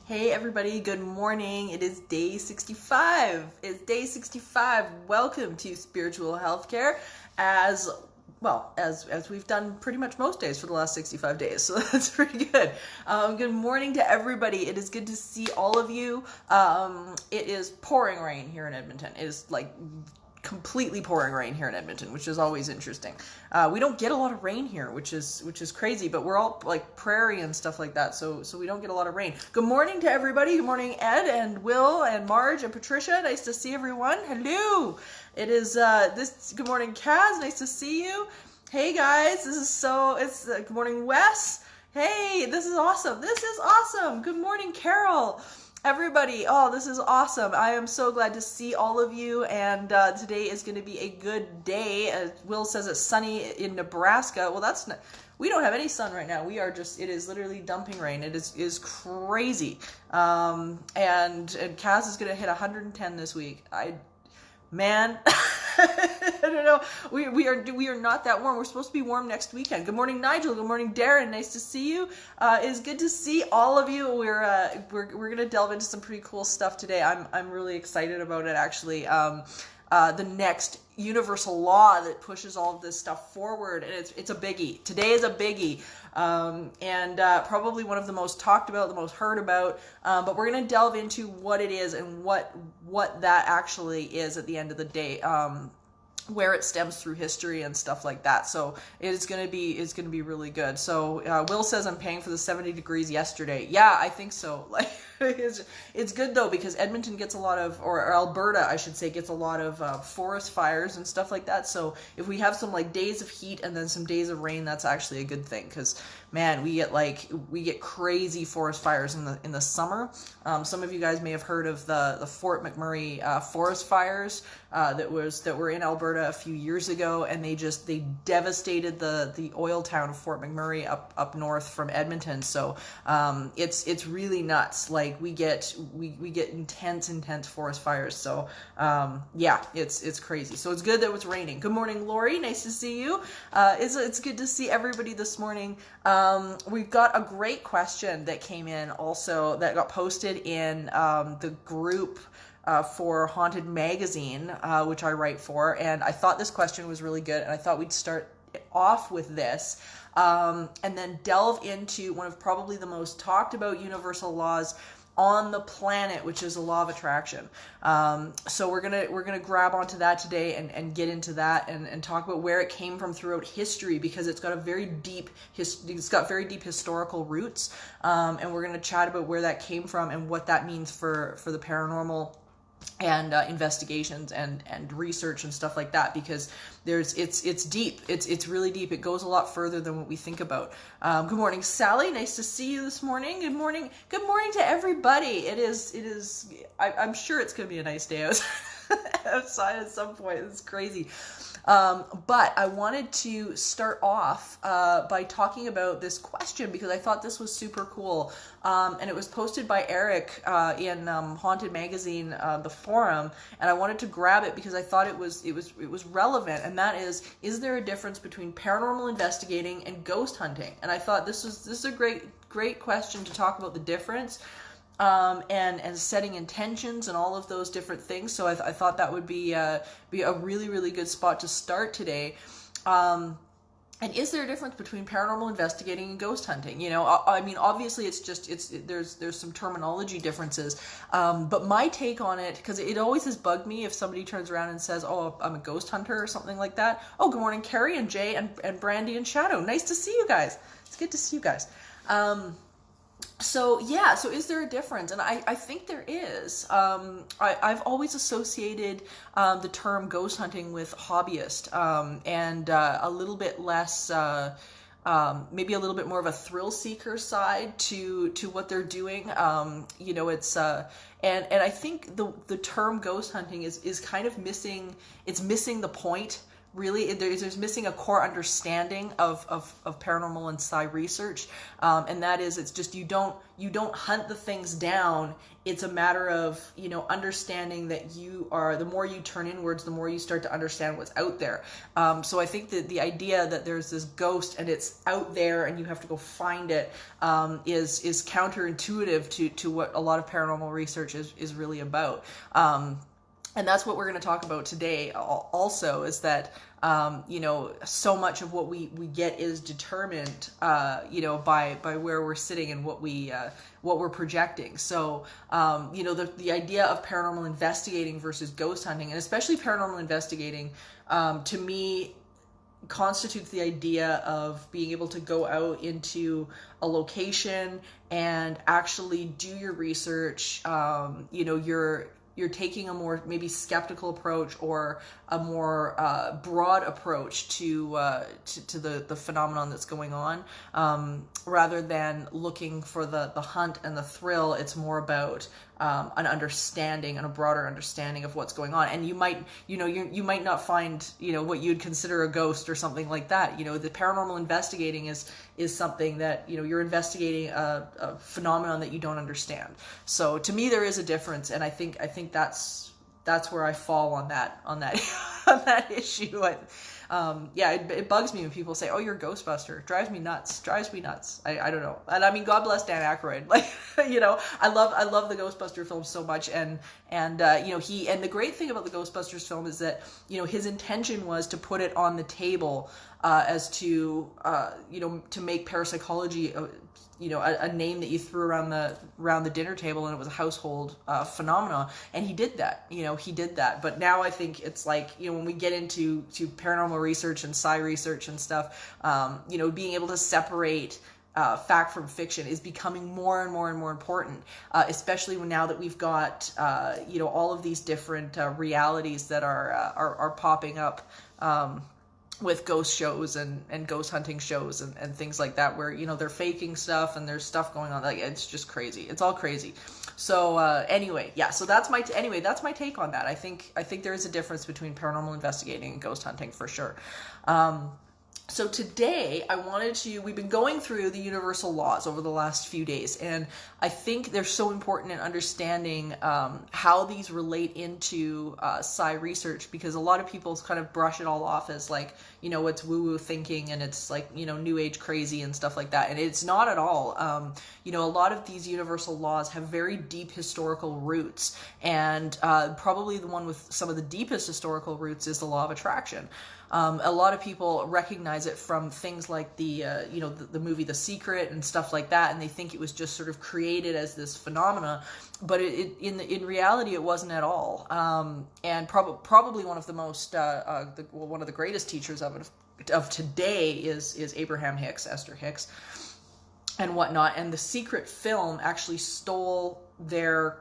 Hey everybody, good morning. It is day 65. It's day 65. Welcome to Spiritual Healthcare as we've done pretty much most days for the last 65 days. So that's pretty good. Good morning to everybody. It is good to see all of you. It is pouring rain here in Edmonton. It is like completely pouring rain here in Edmonton, which is always interesting. We don't get a lot of rain here, which is crazy, but we're all like prairie and stuff like that, so we don't get a lot of rain. Good morning to everybody. Good morning, Ed and Will and Marge and Patricia. Nice to see everyone. Hello. It is good morning, Kaz. Nice to see you. Hey guys, good morning, Wes. Hey, this is awesome. This is awesome. Good morning, Carol. Everybody, oh, this is awesome. I am so glad to see all of you, and today is going to be a good day. Will says it's sunny in Nebraska. Well, we don't have any sun right now. It is literally dumping rain. It is crazy. And Kaz is going to hit 110 this week. Man, I don't know. We are not that warm. We're supposed to be warm next weekend. Good morning, Nigel. Good morning, Darren. Nice to see you. It's good to see all of you. We're gonna delve into some pretty cool stuff today. I'm really excited about it actually. The next universal law that pushes all of this stuff forward, and it's a biggie. Today is a biggie, and probably one of the most talked about, the most heard about, but we're going to delve into what it is and what that actually is at the end of the day, where it stems through history and stuff like that. So it's going to be really good. So Will says I'm paying for the 70 degrees yesterday. Yeah, I think so. Like it's good though, because Edmonton gets a lot of, or Alberta I should say, gets a lot of forest fires and stuff like that. So if we have some like days of heat and then some days of rain, that's actually a good thing, because man, we get crazy forest fires in the summer. Some of you guys may have heard of the Fort McMurray forest fires that were in Alberta a few years ago, and they devastated the oil town of Fort McMurray up north from Edmonton. So it's really nuts. Like we get intense forest fires. So yeah, it's crazy. So it's good that it's raining. Good morning, Lori. Nice to see you. It's good to see everybody this morning. We've got a great question that came in also that got posted in the group for Haunted Magazine, which I write for, and I thought this question was really good, and I thought we'd start off with this, and then delve into one of probably the most talked about universal laws on the planet, which is the law of attraction. So we're gonna grab onto that today and get into that and talk about where it came from throughout history, because it's got very deep historical roots, and we're gonna chat about where that came from and what that means for the paranormal and investigations and research and stuff like that, because it's deep. It's really deep. It goes a lot further than what we think about. Good morning, Sally. Nice to see you this morning. Good morning to everybody. I'm sure it's gonna be a nice day outside at some point. It's crazy. But I wanted to start off by talking about this question, because I thought this was super cool. And it was posted by Eric in Haunted Magazine, the forum, and I wanted to grab it because I thought it was relevant, and that is there a difference between paranormal investigating and ghost hunting? And I thought this is a great question to talk about the difference. And setting intentions and all of those different things. So I thought that would be a really, really good spot to start today. And is there a difference between paranormal investigating and ghost hunting? You know, I mean, obviously there's some terminology differences. But my take on it, because it always has bugged me if somebody turns around and says, oh, I'm a ghost hunter or something like that. Oh, good morning, Carrie and Jay and Brandy and Shadow. Nice to see you guys. It's good to see you guys. So is there a difference? And I think there is. I've always associated the term ghost hunting with hobbyist, and a little bit less, maybe a little bit more of a thrill seeker side to what they're doing. It's and I think the term ghost hunting is kind of missing the point really, there's missing a core understanding of paranormal and psi research, and that is, it's just you don't hunt the things down. It's a matter of, you know, understanding that the more you turn inwards, the more you start to understand what's out there. So I think that the idea that there's this ghost and it's out there and you have to go find it is counterintuitive to what a lot of paranormal research is really about. And that's what we're going to talk about today also, is that, you know, so much of what we get is determined, you know, by where we're sitting and what we're projecting. So, you know, the idea of paranormal investigating versus ghost hunting, and especially paranormal investigating, to me, constitutes the idea of being able to go out into a location and actually do your research. You know, you're taking a more maybe skeptical approach or a more broad approach to the phenomenon that's going on, rather than looking for the hunt and the thrill. It's more about an understanding and a broader understanding of what's going on. And you might not find, you know, what you'd consider a ghost or something like that. You know, the paranormal investigating is something that, you know, you're investigating a phenomenon that you don't understand. So to me, there is a difference, and I think that's where I fall on that on that issue. Yeah, it bugs me when people say, "Oh, you're a Ghostbuster." It drives me nuts. I don't know. And I mean, God bless Dan Aykroyd. Like, you know, I love the Ghostbuster film so much, and you know, and the great thing about the Ghostbusters film is that, you know, his intention was to put it on the table as to you know, to make parapsychology you know, a name that you threw around the dinner table, and it was a household phenomena. And he did that, you know, But now I think it's like, you know, when we get into paranormal research and psi research and stuff, you know, being able to separate fact from fiction is becoming more and more and more important, especially now that we've got, you know, all of these different realities that are popping up, with ghost shows and ghost hunting shows and things like that, where, you know, they're faking stuff and there's stuff going on. Like, it's just crazy. It's all crazy. So anyway, yeah. So that's my take on that. I think there is a difference between paranormal investigating and ghost hunting for sure. So today we've been going through the universal laws over the last few days, and I think they're so important in understanding how these relate into psi research, because a lot of people kind of brush it all off as like, you know, it's woo-woo thinking and it's like, you know, new age crazy and stuff like that. And it's not at all. You know, a lot of these universal laws have very deep historical roots, and probably the one with some of the deepest historical roots is the law of attraction. A lot of people recognize it from things like the movie The Secret and stuff like that, and they think it was just sort of created as this phenomena, but in reality it wasn't at all. And probably one of the most one of the greatest teachers of today is Abraham Hicks, Esther Hicks, and whatnot. And The Secret film actually stole their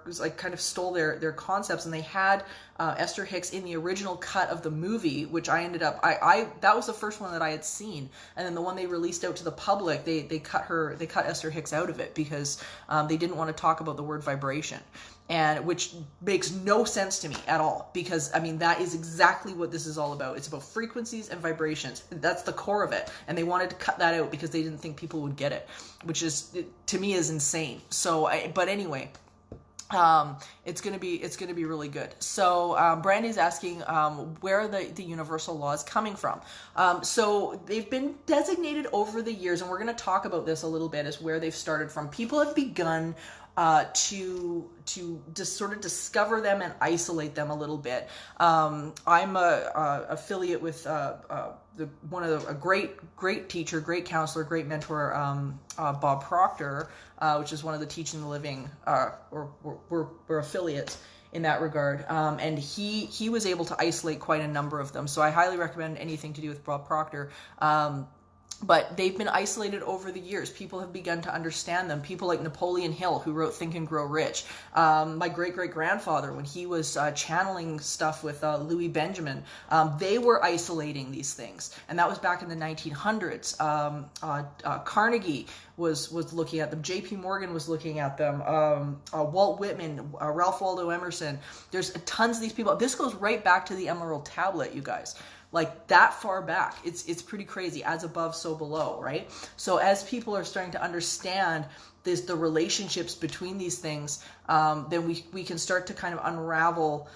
concepts, and they had Esther Hicks in the original cut of the movie, which I ended up that was the first one that I had seen, and then the one they released out to the public, they cut Esther Hicks out of it because they didn't want to talk about the word vibration, and which makes no sense to me at all, because I mean, that is exactly what this is all about. It's about frequencies and vibrations. That's the core of it, and they wanted to cut that out because they didn't think people would get it, which is, to me, is insane. So but anyway, it's gonna be really good. So Brandy's asking where are the universal laws coming from. So they've been designated over the years, and we're going to talk about this a little bit, as where they've started from. People have begun to just sort of discover them and isolate them a little bit. I'm a affiliate with a great teacher, great counselor, great mentor, Bob Proctor, which is one of the Teaching the Living, we're affiliates in that regard. And he was able to isolate quite a number of them. So I highly recommend anything to do with Bob Proctor. But they've been isolated over the years. People have begun to understand them. People like Napoleon Hill, who wrote Think and Grow Rich. My great-great-grandfather, when he was channeling stuff with Louis Benjamin, they were isolating these things. And that was back in the 1900s. Carnegie was looking at them. J.P. Morgan was looking at them. Walt Whitman, Ralph Waldo Emerson. There's tons of these people. This goes right back to the Emerald Tablet, you guys. like that far back. It's pretty crazy. As above, so below, right? So as people are starting to understand the relationships between these things, then we can start to kind of unravel,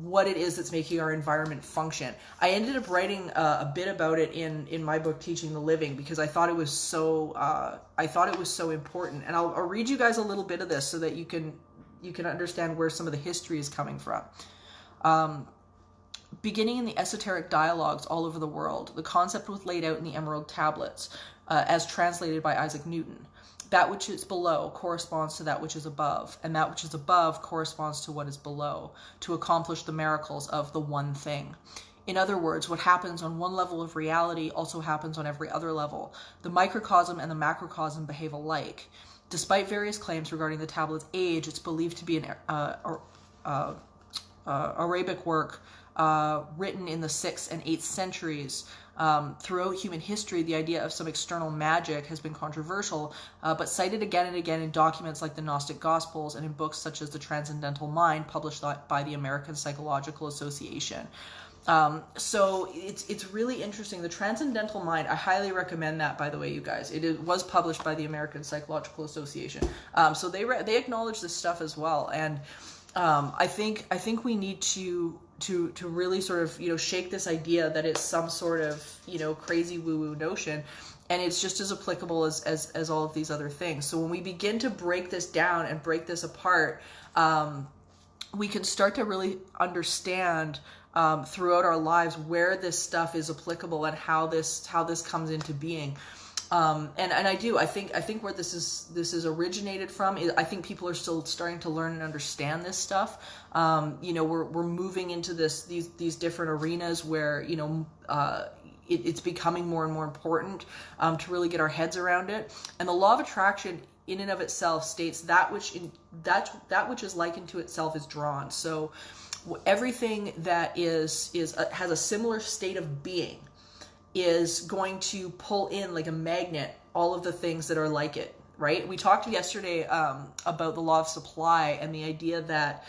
what it is that's making our environment function. I ended up writing a bit about it in my book, Teaching the Living, because I thought it was so important. And I'll read you guys a little bit of this so that you can understand where some of the history is coming from. Beginning in the esoteric dialogues all over the world, the concept was laid out in the Emerald Tablets, as translated by Isaac Newton. That which is below corresponds to that which is above, and that which is above corresponds to what is below, to accomplish the miracles of the one thing. In other words, what happens on one level of reality also happens on every other level. The microcosm and the macrocosm behave alike. Despite various claims regarding the tablet's age, it's believed to be an Arabic work written in the 6th and 8th centuries. Throughout human history, the idea of some external magic has been controversial, but cited again and again in documents like the Gnostic Gospels and in books such as The Transcendental Mind, published by the American Psychological Association. So it's really interesting. The Transcendental Mind, I highly recommend that, by the way, you guys. It was published by the American Psychological Association. So they acknowledge this stuff as well. And I think we need to really sort of, shake this idea that it's some sort of, crazy woo-woo notion. And it's just as applicable as all of these other things. So when we begin to break this down and break this apart, we can start to really understand throughout our lives where this stuff is applicable and how this comes into being. And I think where this is originated from, I think people are still starting to learn and understand this stuff. We're moving into these different arenas where, it's becoming more and more important to really get our heads around it. And the law of attraction in and of itself states that which is likened to itself is drawn. So everything that has a similar state of being is going to pull in like a magnet all of the things that are like it, right? We talked yesterday about the law of supply and the idea that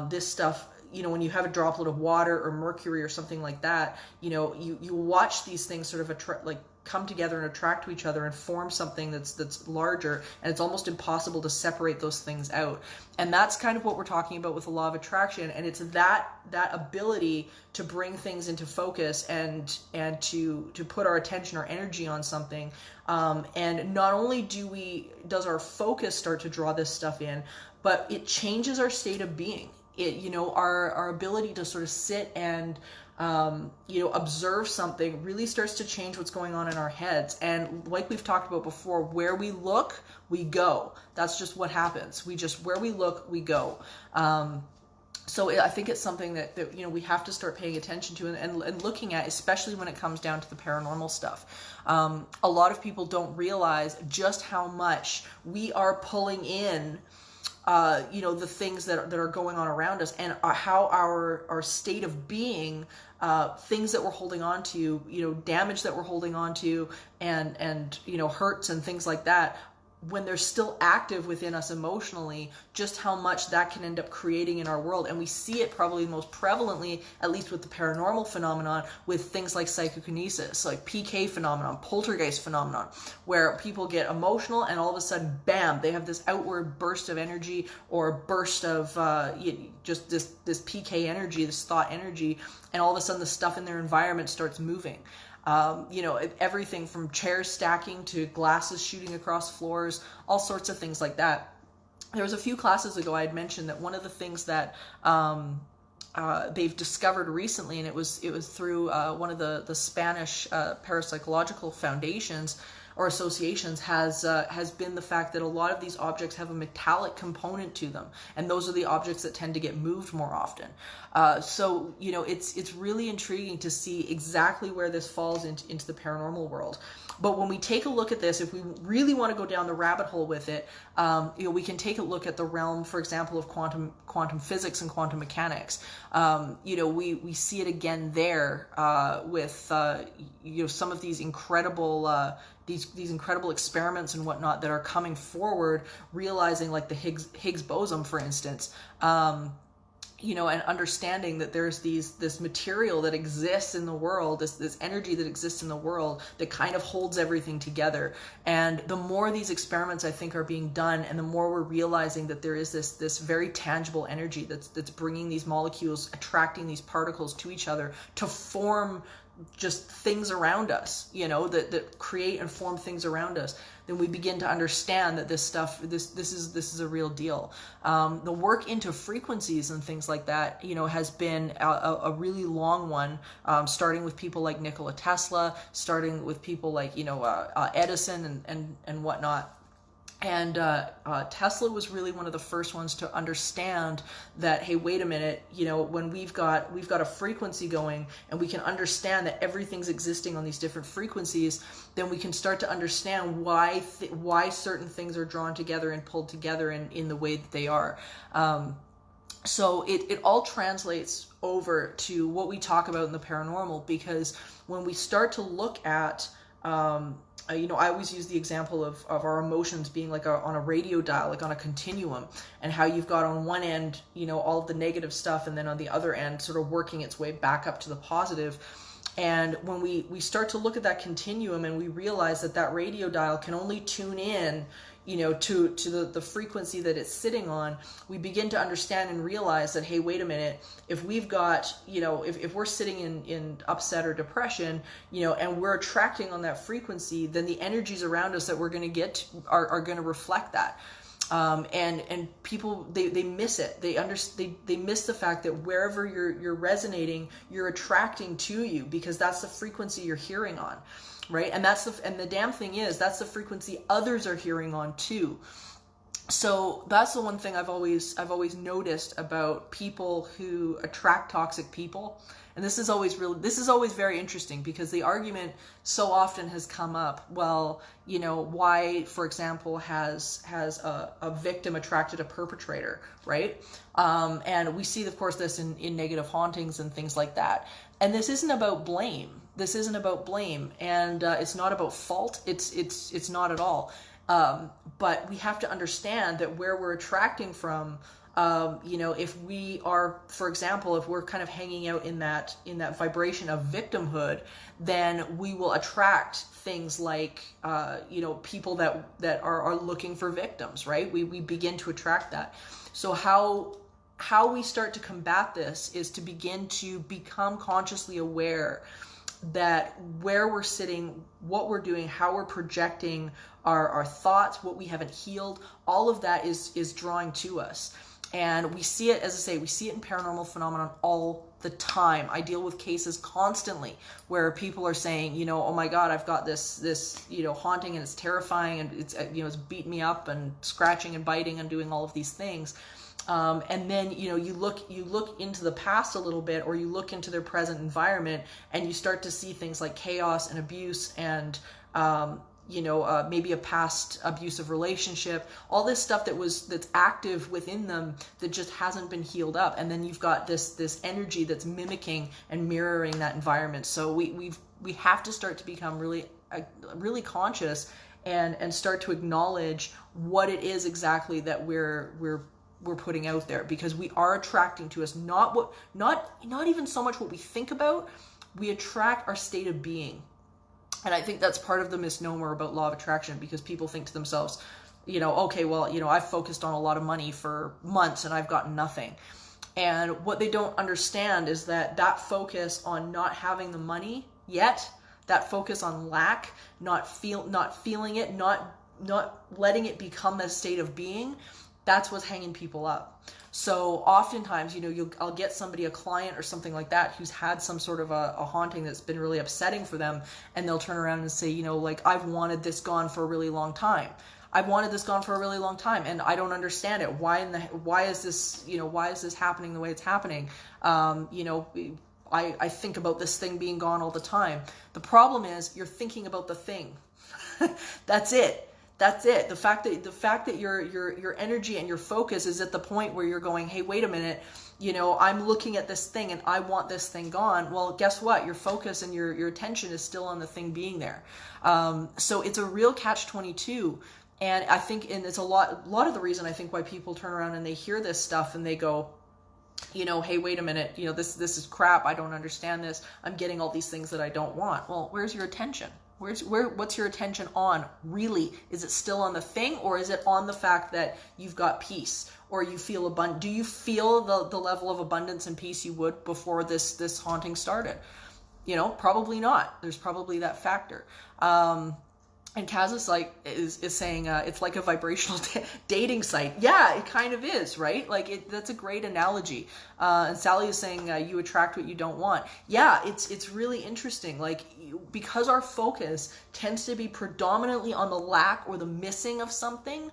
this stuff, when you have a droplet of water or mercury or something like that, you watch these things sort of come together and attract to each other and form something that's larger, and it's almost impossible to separate those things out. And that's kind of what we're talking about with the law of attraction, and it's that ability to bring things into focus and to put our attention or energy on something. And not only does our focus start to draw this stuff in, but it changes our state of being. Our ability to sort of sit and observe something really starts to change what's going on in our heads. And like we've talked about before, where we look, we go. That's just what happens. Where we look, we go. So I think it's something that we have to start paying attention to and looking at, especially when it comes down to the paranormal stuff. A lot of people don't realize just how much we are pulling in the things that are going on around us, and how our state of being, things that we're holding on to, damage that we're holding on to, and hurts and things like that, when they're still active within us emotionally, just how much that can end up creating in our world. And we see it probably most prevalently, at least with the paranormal phenomenon, with things like psychokinesis, like PK phenomenon, poltergeist phenomenon, where people get emotional and all of a sudden, bam, they have this outward burst of energy or burst of just this PK energy, this thought energy, and all of a sudden the stuff in their environment starts moving. Everything from chairs stacking to glasses shooting across floors, all sorts of things like that. There was a few classes ago I had mentioned that one of the things that they've discovered recently, and it was through one of the Spanish parapsychological foundations or associations, has been the fact that a lot of these objects have a metallic component to them, and those are the objects that tend to get moved more often. So it's really intriguing to see exactly where this falls into the paranormal world. But when we take a look at this, if we really want to go down the rabbit hole with it, we can take a look at the realm, for example, of quantum physics and quantum mechanics. We see it again there with some of these incredible these incredible experiments and whatnot that are coming forward, realizing, like the Higgs boson, for instance. and understanding that there's this material that exists in the world, this energy that exists in the world that kind of holds everything together. And the more these experiments I think are being done, and the more we're realizing that there is this very tangible energy that's bringing these molecules, attracting these particles to each other to form just things around us, that create and form things around us, then we begin to understand that this stuff, this is a real deal. The work into frequencies and things like that, has been a really long one, starting with people like Nikola Tesla, starting with people like, Edison and whatnot. And Tesla was really one of the first ones to understand that, hey, wait a minute, when we've got a frequency going, and we can understand that everything's existing on these different frequencies, then we can start to understand why certain things are drawn together and pulled together in the way that they are. So it all translates over to what we talk about in the paranormal, because when we start to look at I always use the example of our emotions being like on a radio dial, like on a continuum, and how you've got on one end, all of the negative stuff, and then on the other end, sort of working its way back up to the positive. And when we start to look at that continuum, and we realize that radio dial can only tune in, to the frequency that it's sitting on, we begin to understand and realize that, hey, wait a minute, if we've got, if we're sitting in upset or depression, and we're attracting on that frequency, then the energies around us that we're going to get are going to reflect that. And people, they miss it. They miss the fact that wherever you're resonating, you're attracting to you, because that's the frequency you're hearing on. Right. And the damn thing is, that's the frequency others are hearing on too. So that's the one thing I've always noticed about people who attract toxic people. And this is always very interesting, because the argument so often has come up, well, why, for example, has a victim attracted a perpetrator, right? And we see, of course, this in negative hauntings and things like that. And this isn't about blame. And it's not about fault. It's not at all. But we have to understand that where we're attracting from, if we are, for example, if we're kind of hanging out in that vibration of victimhood, then we will attract things like, people that are looking for victims, right? We begin to attract that. So how we start to combat this is to begin to become consciously aware that where we're sitting, what we're doing, how we're projecting our thoughts, what we haven't healed, all of that is drawing to us. And we see it, as I say, we see it in paranormal phenomenon all the time. I deal with cases constantly where people are saying, oh my God, I've got this haunting, and it's terrifying, and it's beating me up and scratching and biting and doing all of these things. And then, you look into the past a little bit, or you look into their present environment, and you start to see things like chaos and abuse and, maybe a past abusive relationship, all this stuff that's active within them that just hasn't been healed up. And then you've got this energy that's mimicking and mirroring that environment. So we have to start to become really conscious and start to acknowledge what it is exactly that we're putting out there, because we are attracting to us not even so much what we think about. We attract our state of being. And I think that's part of the misnomer about law of attraction, because people think to themselves, okay, well, I've focused on a lot of money for months and I've gotten nothing. And what they don't understand is that focus on not having the money yet, that focus on lack, not feeling it, not letting it become a state of being, that's what's hanging people up. So oftentimes, I'll get somebody, a client or something like that, who's had some sort of a haunting that's been really upsetting for them, and they'll turn around and say, I've wanted this gone for a really long time. And I don't understand it. Why is this happening the way it's happening? I think about this thing being gone all the time. The problem is you're thinking about the thing. That's it. The fact that your energy and your focus is at the point where you're going, hey, wait a minute, I'm looking at this thing and I want this thing gone. Well, guess what? Your focus and your attention is still on the thing being there. So it's a real catch-22. And I think, and it's a lot of the reason I think why people turn around and they hear this stuff and they go, hey, wait a minute, this is crap. I don't understand this. I'm getting all these things that I don't want. Well, where's your attention? What's your attention on? Really? Is it still on the thing, or is it on the fact that you've got peace, or you feel abundant? Do you feel the level of abundance and peace you would before this haunting started? Probably not. There's probably that factor. And Kaz is saying it's like a vibrational dating site. Yeah, it kind of is, right? That's a great analogy. And Sally is saying you attract what you don't want. Yeah, it's really interesting. Because our focus tends to be predominantly on the lack or the missing of something,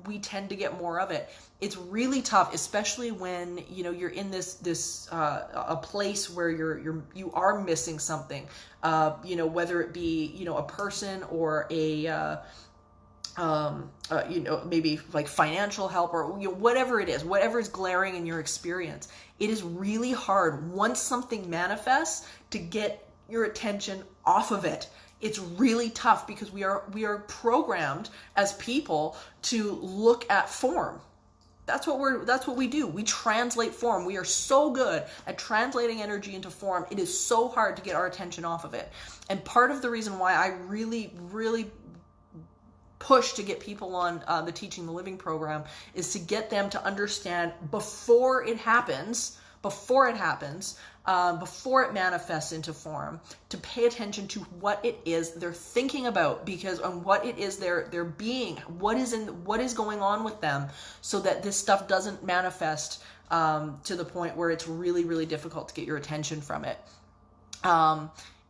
we tend to get more of it. It's really tough, especially when you're in this a place where you are missing something. Whether it be a person or a maybe like financial help, or whatever it is, whatever is glaring in your experience. It is really hard once something manifests to get your attention off of it. It's really tough because we are programmed as people to look at form. That's what we do. We translate form. We are so good at translating energy into form. It is so hard to get our attention off of it. And part of the reason why I really, really push to get people on the Teaching the Living program is to get them to understand before it happens, before it manifests into form, to pay attention to what it is they're thinking about, because on what it is they're being, what is going on with them, so that this stuff doesn't manifest to the point where it's really, really difficult to get your attention from it.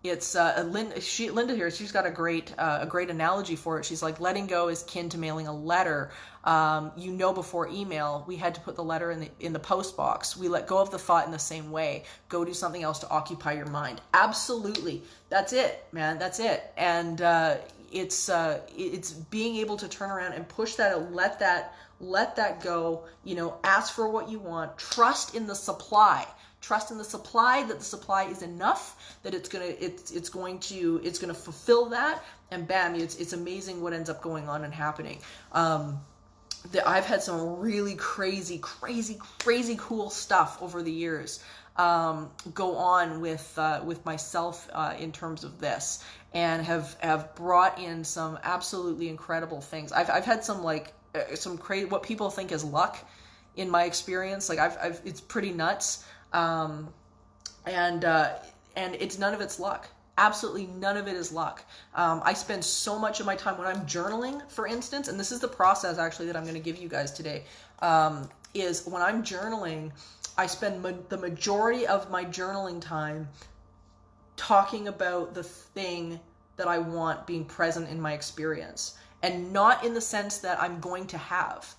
It's Linda here. She's got a great analogy for it. She's like, letting go is kin to mailing a letter. Before email, we had to put the letter in the post box. We let go of the thought in the same way. Go do something else to occupy your mind. Absolutely, that's it, man. That's it. And it's being able to turn around and push that, and let that go. Ask for what you want. Trust in the supply. Trust in the supply, that the supply is enough, that it's going to fulfill that, and bam, it's amazing what ends up going on and happening. I've had some really crazy cool stuff over the years go on with myself in terms of this, and have brought in some absolutely incredible things. I've had some crazy, what people think is luck in my experience. It's pretty nuts. And it's none of it's luck. Absolutely none of it is luck. I spend so much of my time when I'm journaling, for instance, and this is the process actually that I'm going to give you guys today, is when I'm journaling, I spend the majority of my journaling time talking about the thing that I want being present in my experience, and not in the sense that I'm going to have.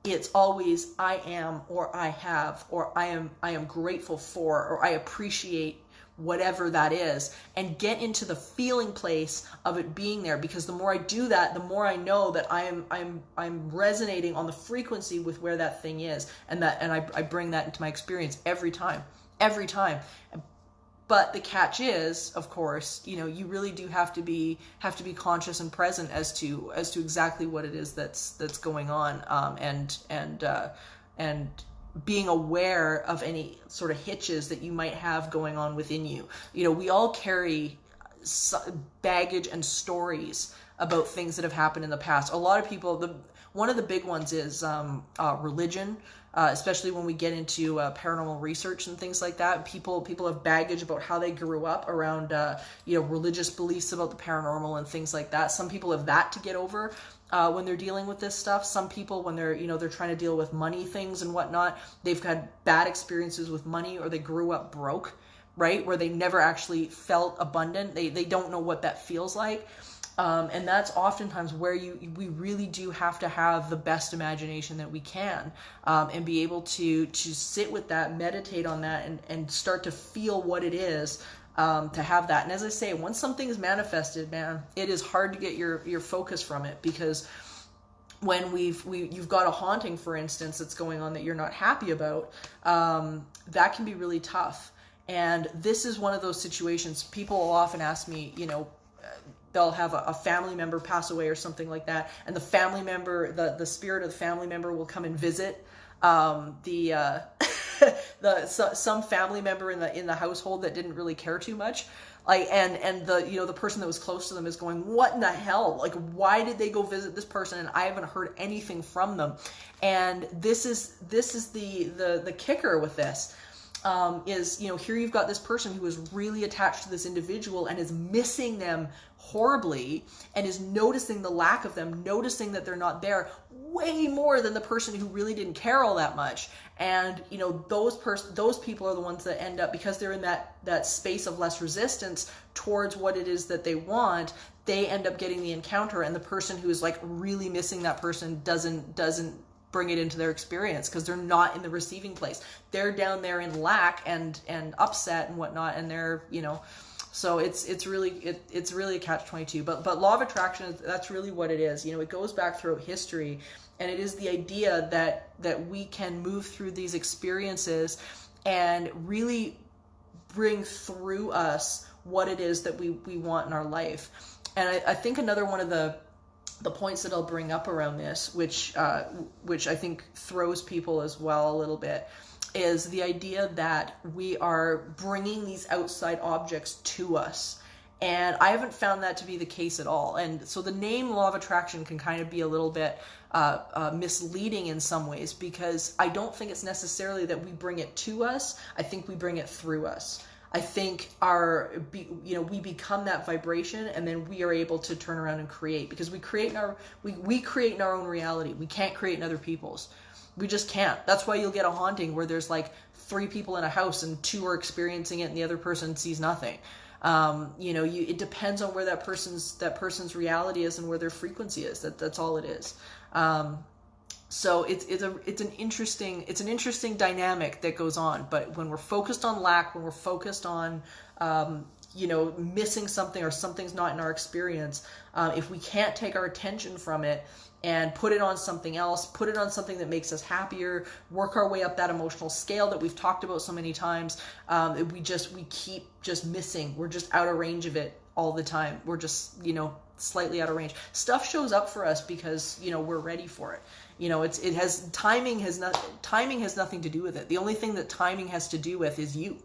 It's always I am, or I have, or I am grateful for, or I appreciate whatever that is, and get into the feeling place of it being there. Because the more I do that, the more I know that I'm resonating on the frequency with where that thing is, and I bring that into my experience every time. But the catch is, of course, you really do have to be conscious and present as to exactly what it is that's going on, and being aware of any sort of hitches that you might have going on within you. We all carry baggage and stories about things that have happened in the past. A lot of people, one of the big ones is religion. Especially when we get into paranormal research and things like that, people have baggage about how they grew up around religious beliefs about the paranormal and things like that. Some people have that to get over when they're dealing with this stuff. Some people, when they're trying to deal with money things and whatnot, they've had bad experiences with money, or they grew up broke, right, where they never actually felt abundant. They don't know what that feels like. And that's oftentimes where we really do have to have the best imagination that we can, and be able to sit with that, meditate on that, and start to feel what it is, to have that. And as I say, once something is manifested, man, it is hard to get your focus from it, because when you've got a haunting, for instance, that's going on that you're not happy about, that can be really tough. And this is one of those situations. People will often ask me, they'll have a family member pass away or something like that, and the family member, the spirit of the family member will come and visit the some family member in the household that didn't really care too much. Like, and the, the person that was close to them is going, what in the hell? Like, why did they go visit this person and I haven't heard anything from them? And this is the kicker with this. Is, here you've got this person who is really attached to this individual and is missing them horribly and is noticing the lack of them, noticing that they're not there way more than the person who really didn't care all that much. And, those people are the ones that end up, because they're in that space of less resistance towards what it is that they want, they end up getting the encounter, and the person who is like really missing that person doesn't bring it into their experience because they're not in the receiving place. They're down there in lack and upset and whatnot, and they're, so it's really a catch-22. But law of attraction, that's really what it is. It goes back throughout history, and it is the idea that we can move through these experiences and really bring through us what it is that we want in our life. And I think another one of the points that I'll bring up around this, which I think throws people as well a little bit, is the idea that we are bringing these outside objects to us. And I haven't found that to be the case at all. And so the name law of attraction can kind of be a little bit misleading in some ways, because I don't think it's necessarily that we bring it to us. I think we bring it through us. I think we become that vibration, and then we are able to turn around and create, because we create in our own reality. We can't create in other people's. We just can't. That's why you'll get a haunting where there's like 3 people in a house and 2 are experiencing it and the other person sees nothing. It depends on where that person's reality is and where their frequency is. That's all it is. So it's an interesting dynamic that goes on. But when we're focused on lack, when we're focused on missing something, or something's not in our experience, if we can't take our attention from it and put it on something else, put it on something that makes us happier, work our way up that emotional scale that we've talked about so many times, we keep just missing. We're just out of range of it all the time. We're just, slightly out of range. Stuff shows up for us because, we're ready for it. Timing has nothing to do with it. The only thing that timing has to do with is you.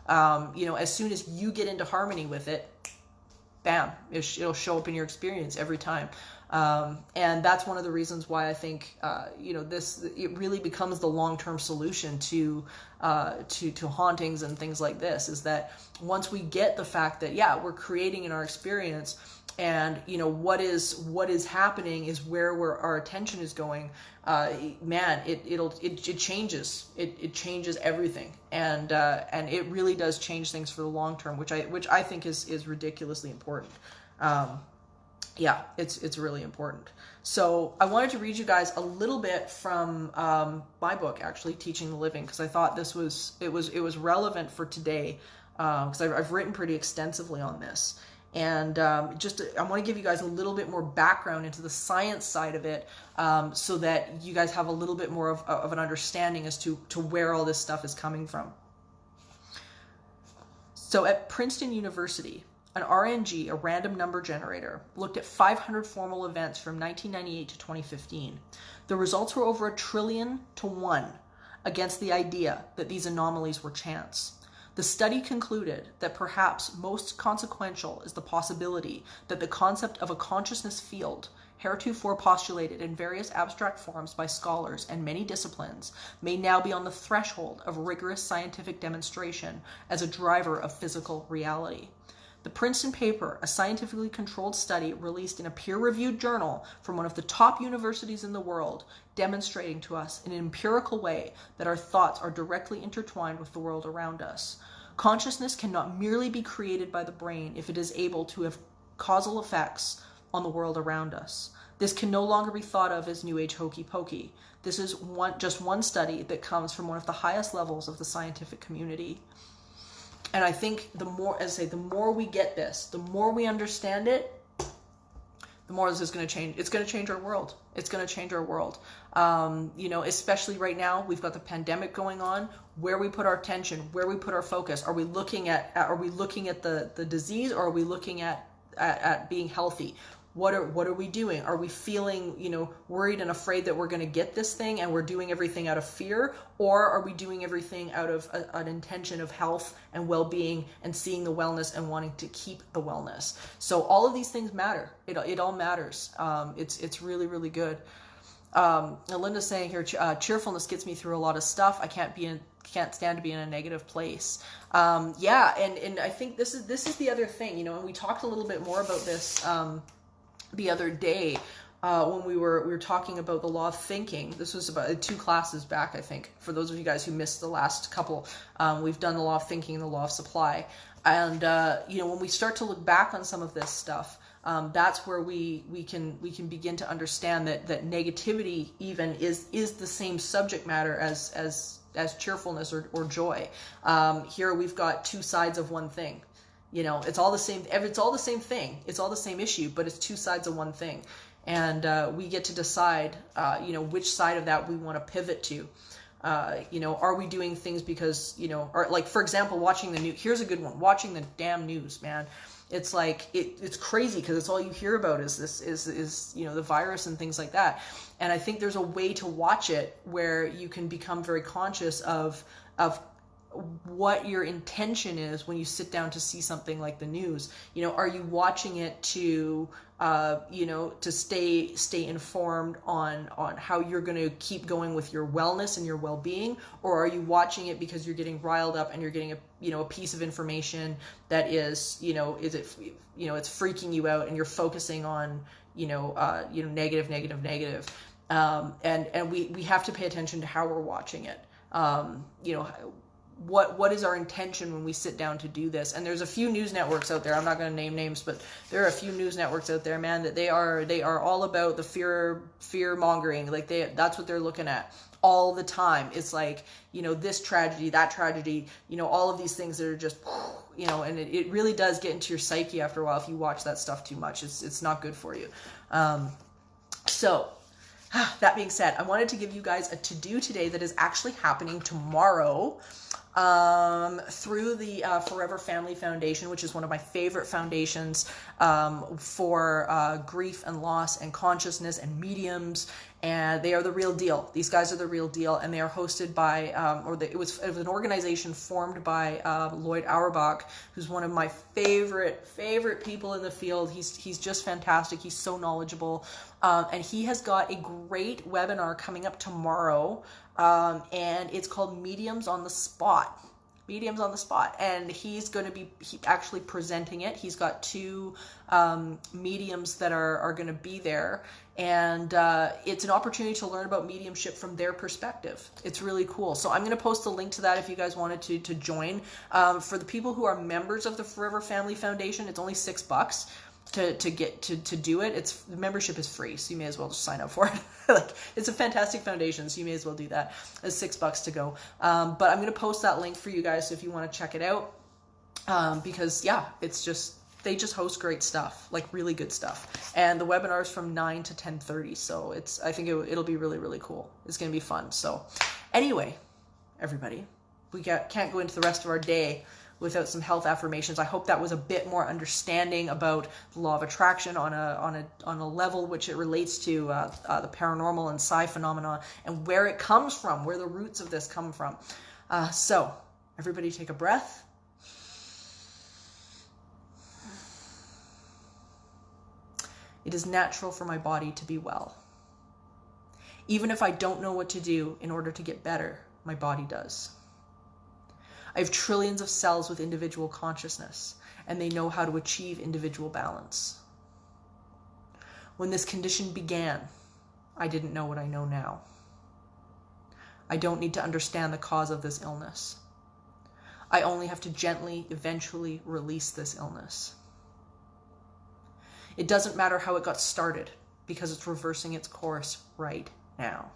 As soon as you get into harmony with it, bam, it'll show up in your experience every time. And that's one of the reasons why I think, it really becomes the long-term solution to hauntings and things like this, is that once we get the fact that, we're creating in our experience, and what is happening is where our attention is going, it changes. It changes everything, and it really does change things for the long term, which I think is ridiculously important. It's really important. So I wanted to read you guys a little bit from my book, actually, Teaching the Living, because I thought it was relevant for today, because I've written pretty extensively on this. And I want to give you guys a little bit more background into the science side of it, so that you guys have a little bit more of an understanding as to where all this stuff is coming from. So at Princeton University, an RNG, a random number generator, looked at 500 formal events from 1998 to 2015. The results were over 1 trillion to 1 against the idea that these anomalies were chance. The study concluded that perhaps most consequential is the possibility that the concept of a consciousness field, heretofore postulated in various abstract forms by scholars and many disciplines, may now be on the threshold of rigorous scientific demonstration as a driver of physical reality. The Princeton paper, a scientifically controlled study released in a peer-reviewed journal from one of the top universities in the world, demonstrating to us in an empirical way that our thoughts are directly intertwined with the world around us. Consciousness cannot merely be created by the brain if it is able to have causal effects on the world around us. This can no longer be thought of as New Age hokey pokey. This is just one study that comes from one of the highest levels of the scientific community. And I think the more we get this, the more we understand it, the more this is going to change. It's going to change our world. It's going to change our world. Especially right now, we've got the pandemic going on. Where we put our attention, where we put our focus. Are we looking at the disease, or are we looking at being healthy? What are we doing? Are we feeling, worried and afraid that we're going to get this thing and we're doing everything out of fear? Or are we doing everything out of an intention of health and well-being and seeing the wellness and wanting to keep the wellness? So all of these things matter. It all matters. It's really, really good. Linda's saying here, cheerfulness gets me through a lot of stuff. I can't stand to be in a negative place. Yeah. And I think this is the other thing, and we talked a little bit more about this, the other day, when we were talking about the law of thinking. This was about 2 classes back, I think, for those of you guys who missed the last couple. We've done the law of thinking and the law of supply. And, when we start to look back on some of this stuff, that's where we can begin to understand that negativity even is the same subject matter as cheerfulness or joy. Here we've got 2 sides of one thing. It's all the same. It's all the same thing. It's all the same issue, but it's 2 sides of one thing. And we get to decide, which side of that we want to pivot to. Are we doing things because, or like, for example, watching the news. Here's a good one. Watching the damn news, man. It's like, it's crazy because it's all you hear about is the virus and things like that. And I think there's a way to watch it where you can become very conscious of what your intention is when you sit down to see something like the news. Are you watching it to stay informed on how you're going to keep going with your wellness and your well-being, or are you watching it because you're getting riled up and you're getting a piece of information that is it's freaking you out and you're focusing on negative, and we have to pay attention to how we're watching it. What is our intention when we sit down to do this? And there's a few news networks out there. I'm not going to name names, but there are a few news networks out there, man, that they are all about the fear mongering. Like that's what they're looking at all the time. It's like, this tragedy, that tragedy, all of these things that are just, and it really does get into your psyche after a while if you watch that stuff too much. It's not good for you. So that being said, I wanted to give you guys a to-do today that is actually happening tomorrow. Through the Forever Family Foundation, which is one of my favorite foundations for grief and loss and consciousness and mediums, and they are the real deal. These guys are the real deal, and they are hosted by, it was an organization formed by Lloyd Auerbach, who's one of my favorite people in the field. He's just fantastic. He's so knowledgeable, and he has got a great webinar coming up tomorrow. And it's called Mediums on the Spot. And he's going to be actually presenting it. He's got 2 mediums that are going to be there. And it's an opportunity to learn about mediumship from their perspective. It's really cool. So I'm going to post a link to that if you guys wanted to join. For the people who are members of the Forever Family Foundation, it's only $6. To do it. The membership is free, so you may as well just sign up for it. It's a fantastic foundation, so you may as well do that. It's $6 to go. But I'm going to post that link for you guys, so if you want to check it out, because they just host great stuff, like really good stuff. And the webinar is from 9 to 10:30, so I think it'll be really, really cool. It's going to be fun. So anyway, everybody, we can't go into the rest of our day without some health affirmations. I hope that was a bit more understanding about the law of attraction on a level which it relates to the paranormal and psi phenomena and where it comes from, where the roots of this come from. So everybody take a breath. It is natural for my body to be well. Even if I don't know what to do in order to get better, my body does. I have trillions of cells with individual consciousness, and they know how to achieve individual balance. When this condition began, I didn't know what I know now. I don't need to understand the cause of this illness. I only have to gently, eventually release this illness. It doesn't matter how it got started, because it's reversing its course right now.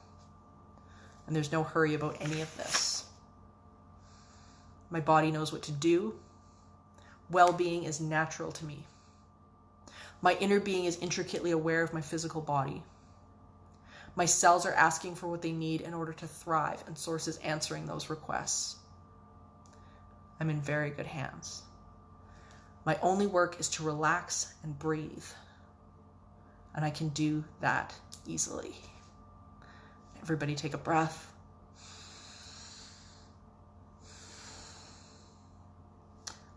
And there's no hurry about any of this. My body knows what to do. Well-being is natural to me. My inner being is intricately aware of my physical body. My cells are asking for what they need in order to thrive, and Source is answering those requests. I'm in very good hands. My only work is to relax and breathe. and I can do that easily. Everybody take a breath.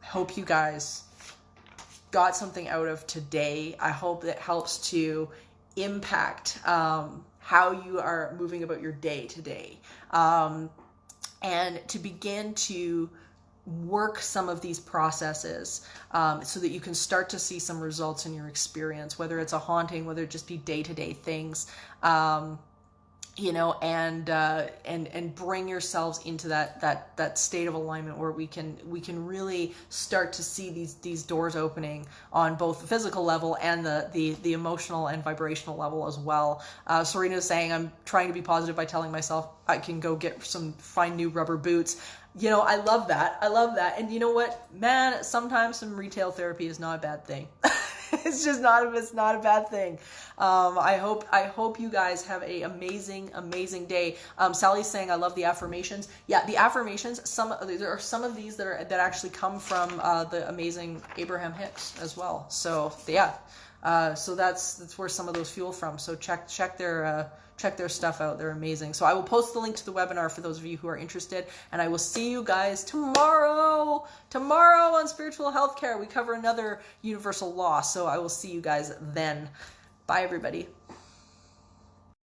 I hope you guys got something out of today. I hope that helps to impact how you are moving about your day today, and to begin to work some of these processes so that you can start to see some results in your experience, whether it's a haunting, whether it just be day-to-day things, and bring yourselves into that state of alignment where we can really start to see these doors opening on both the physical level and the emotional and vibrational level as well. Serena is saying, I'm trying to be positive by telling myself I can go find new rubber boots. I love that. And you know what, man, sometimes some retail therapy is not a bad thing. It's not a bad thing. I hope you guys have a amazing day. Sally's saying, I love the affirmations. Yeah, the affirmations, there are some of these that actually come from the amazing Abraham Hicks as well. So yeah, so that's where some of those fuel from. So check their stuff out. They're amazing. So I will post the link to the webinar for those of you who are interested, and I will see you guys tomorrow on Spiritual Healthcare. We cover another universal law, so I will see you guys then. Bye, everybody.